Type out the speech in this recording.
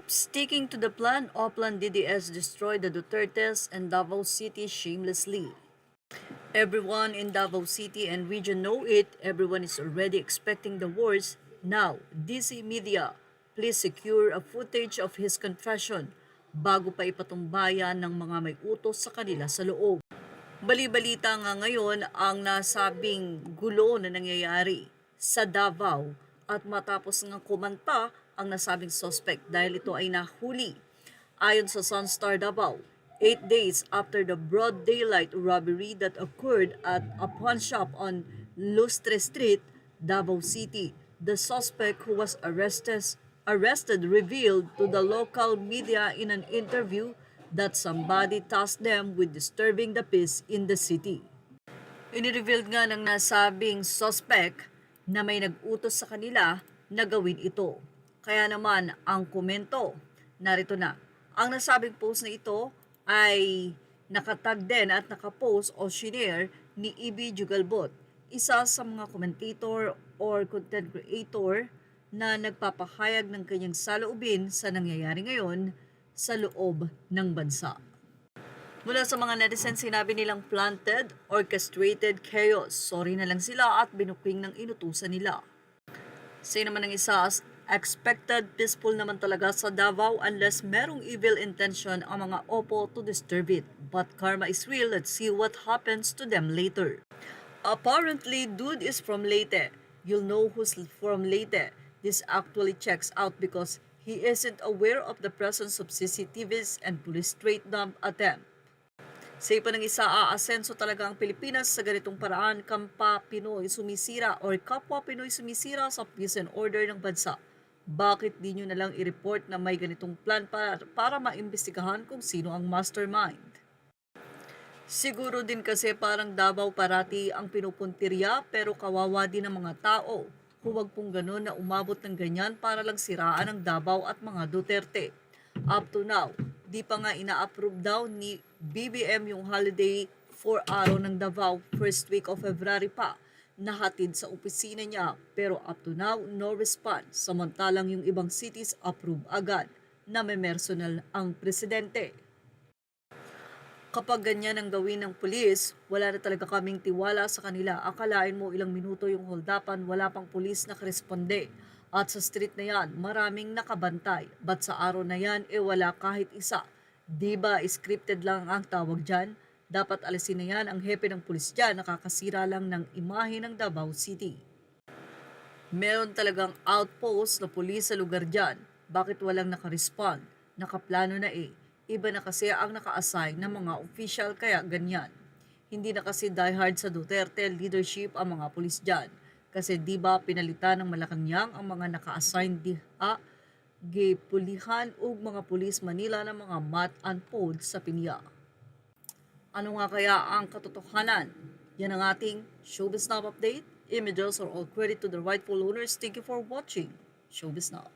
Sticking to the plan, Oplan DDS destroyed the Dutertes and Davao City shamelessly. Everyone in Davao City and region know it. Everyone is already expecting the worst. Now, DC Media, please secure a footage of his confession bago pa ipatumbayan ng mga may utos sa kanila sa loob. Bali-balita nga ngayon ang nasabing gulo na nangyayari sa Davao at matapos nga kumanta ang nasabing suspect dahil ito ay nahuli. Ayon sa Sunstar Davao, 8 days after the broad daylight robbery that occurred at a pawn shop on Lustre Street, Davao City, the suspect who was arrested revealed to the local media in an interview that somebody tasked them with disturbing the peace in the city. Inirevealed nga ng nasabing suspect na may nag-utos sa kanila na gawin ito. Kaya naman ang komento, narito na. Ang nasabing post na ito ay nakatag din at nakapost o shinare ni E.B. Jugalbot, isa sa mga commentator or content creator na nagpapahayag ng kanyang saloobin sa nangyayari ngayon sa loob ng bansa. Mula sa mga netizens, sinabi nilang planted, orchestrated chaos. Sorry na lang sila at binuking ng inutusan nila. Say naman ng isa, expected peaceful naman talaga sa Davao unless merong evil intention ang mga opo to disturb it. But karma is real, let's see what happens to them later. Apparently, dude is from Leyte. You'll know who's from Leyte. This actually checks out because he isn't aware of the presence of CCTVs and police straight dump attempt. Say pa ng isa, aasenso talaga ang Pilipinas sa ganitong paraan kapwa Pinoy sumisira sa peace and order ng bansa. Bakit di nyo na lang i-report na may ganitong plan para maimbestigahan kung sino ang mastermind? Siguro din kasi parang Davao parati ang pinupuntirya pero kawawa din ang mga tao. Huwag pong ganun na umabot ng ganyan para lang siraan ang Davao at mga Duterte. Up to now, di pa nga ina-approve daw ni BBM yung holiday for araw ng Davao first week of February pa. Nahatid sa opisina niya pero up to now, no response. Samantalang yung ibang cities approve agad na may personal ang presidente. Kapag ganyan ang gawin ng pulis, wala na talaga kaming tiwala sa kanila. Akalain mo ilang minuto yung holdapan, wala pang pulis na koresponde. At sa street na yan, maraming nakabantay. But sa araw na yan, wala kahit isa. Diba scripted lang ang tawag dyan? Dapat alisin na yan ang hepe ng pulis dyan, nakakasira lang ng imahe ng Davao City. Meron talagang outpost na pulis sa lugar dyan. Bakit walang nakarespond? Nakaplano na Iba na kasi ang naka-assign ng mga official kaya ganyan. Hindi na kasi diehard sa Duterte leadership ang mga pulis dyan. Kasi di ba pinalitan ng Malacanang ang mga naka-assign pulihan o mga pulis Manila ng mga mat and pod sa Pinya. Ano nga kaya ang katotohanan? Yan ang ating Showbiz Now update. Images are all credit to the rightful owners. Thank you for watching Showbiz Now.